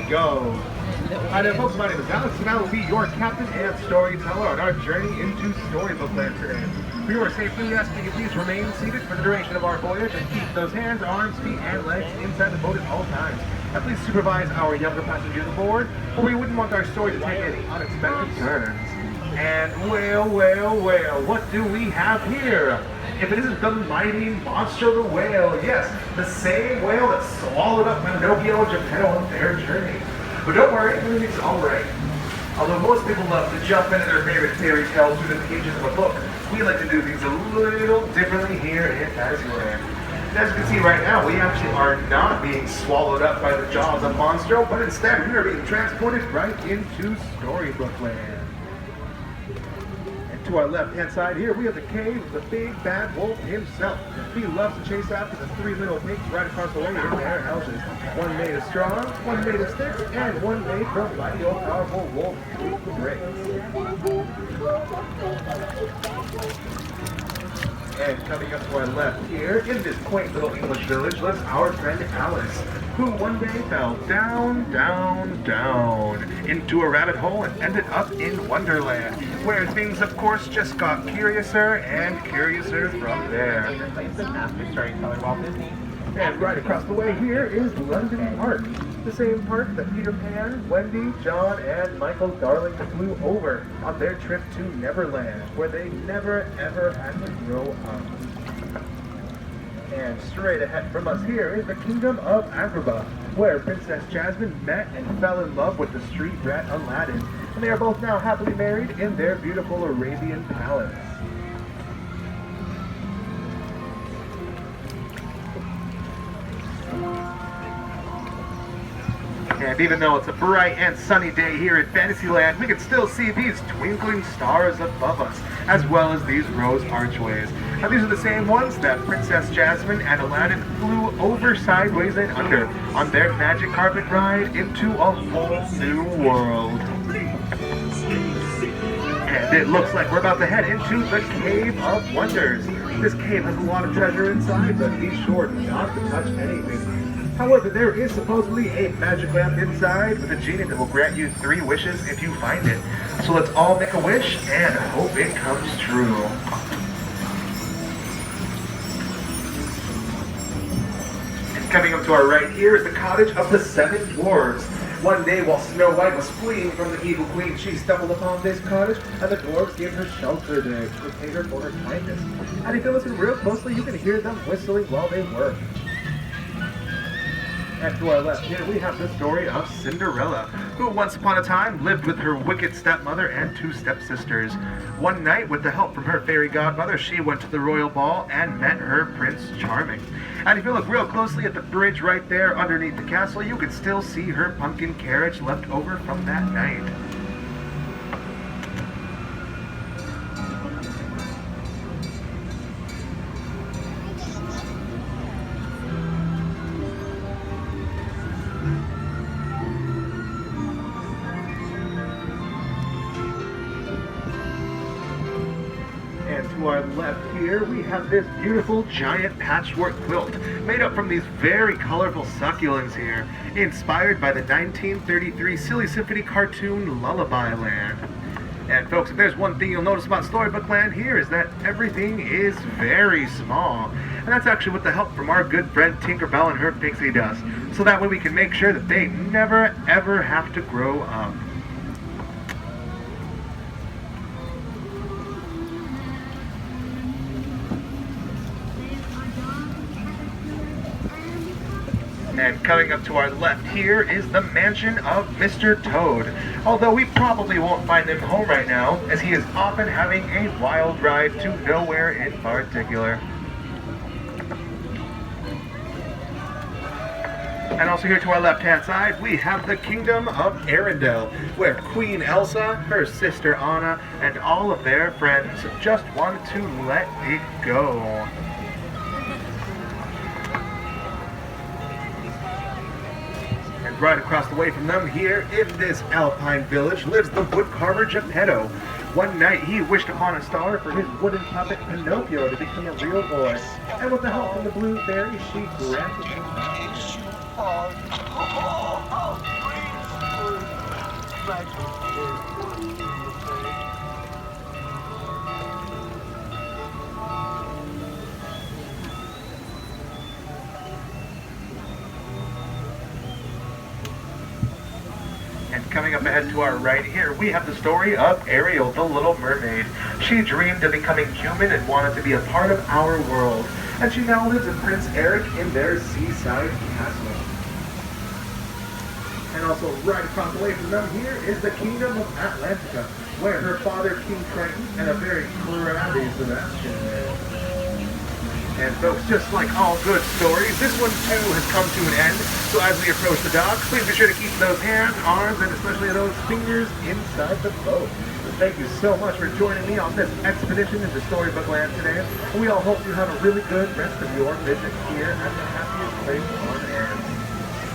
go. Hi there folks, my name is Alex and I will be your captain and storyteller on our journey into Storybook Land today. For your safety, we ask that you please remain seated for the duration of our voyage and keep those hands, arms, feet, and legs inside the boat at all times. And please supervise our younger passengers aboard, for we wouldn't want our story to take any unexpected turns. And well, what do we have here? If it isn't the mighty monster the whale, yes, the same whale that swallowed up Pinocchio and Geppetto on their journey. But don't worry, everything's alright. Although most people love to jump into their favorite fairy tales through the pages of a book, we like to do things a little differently here in Fantasyland. As you can see right now, we actually are not being swallowed up by the jaws of Monstro, but instead we are being transported right into Storybook Land. To our left-hand side here, we have the cave of the big bad wolf himself. He loves to chase after the three little pigs right across the way in their houses. One made of straw, one made of sticks, and one made from mighty old powerful wolf bricks. And coming up to our left here, in this quaint little English village, lives our friend Alice, who one day fell down into a rabbit hole and ended up in Wonderland, where things, of course, just got curiouser and curiouser from there. And right across the way here is London Park, the same park that Peter Pan, Wendy, John, and Michael Darling flew over on their trip to Neverland, where they never ever had to grow up. And straight ahead from us here is the Kingdom of Agrabah, where Princess Jasmine met and fell in love with the street rat Aladdin, and they are both now happily married in their beautiful Arabian palace. And even though it's a bright and sunny day here at Fantasyland, we can still see these twinkling stars above us, as well as these rose archways. Now these are the same ones that Princess Jasmine and Aladdin flew over, sideways, and under on their magic carpet ride into a whole new world. And it looks like we're about to head into the Cave of Wonders. This cave has a lot of treasure inside, but be sure not to touch anything. However, there is supposedly a magic lamp inside with a genie that will grant you 3 wishes if you find it. So let's all make a wish and hope it comes true. And coming up to our right here is the cottage of the 7 dwarves. One day while Snow White was fleeing from the evil queen, she stumbled upon this cottage, and the dwarves gave her shelter there to repay her for her kindness. And if you listen real closely, you can hear them whistling while they work. And to our left here, we have the story of Cinderella, who once upon a time lived with her wicked stepmother and 2 stepsisters. One night, with the help from her fairy godmother, she went to the royal ball and met her Prince Charming. And if you look real closely at the bridge right there underneath the castle, you can still see her pumpkin carriage left over from that night. To our left here, we have this beautiful giant patchwork quilt made up from these very colorful succulents here, inspired by the 1933 Silly Symphony cartoon Lullaby Land. And folks, if there's one thing you'll notice about Storybook Land here is that everything is very small. And that's actually with the help from our good friend Tinkerbell and her pixie dust. So that way we can make sure that they never ever have to grow up. And coming up to our left here is the mansion of Mr. Toad. Although we probably won't find him home right now, as he is often having a wild ride to nowhere in particular. And also here to our left-hand side, we have the Kingdom of Arendelle, where Queen Elsa, her sister Anna, and all of their friends just wanted to let it go. Right across the way from them here, in this alpine village, lives the woodcarver Geppetto. One night he wished upon a star for his wooden puppet Pinocchio to become a real boy. And with the help from the blue fairy, she granted him that. flag is 14, we'll say. And coming up ahead to our right here, we have the story of Ariel, the Little Mermaid. She dreamed of becoming human and wanted to be a part of our world. And she now lives in Prince Eric in their seaside castle. And also right across the way from them here is the Kingdom of Atlantica, where her father, King Triton, and a very crabby Sebastian live. And folks, just like all good stories, this one too has come to an end. So as we approach the docks, please be sure to keep those hands, arms, and especially those fingers inside the boat. So thank you so much for joining me on this expedition into Storybook Land today. And we all hope you have a really good rest of your visit here at the happiest place on earth.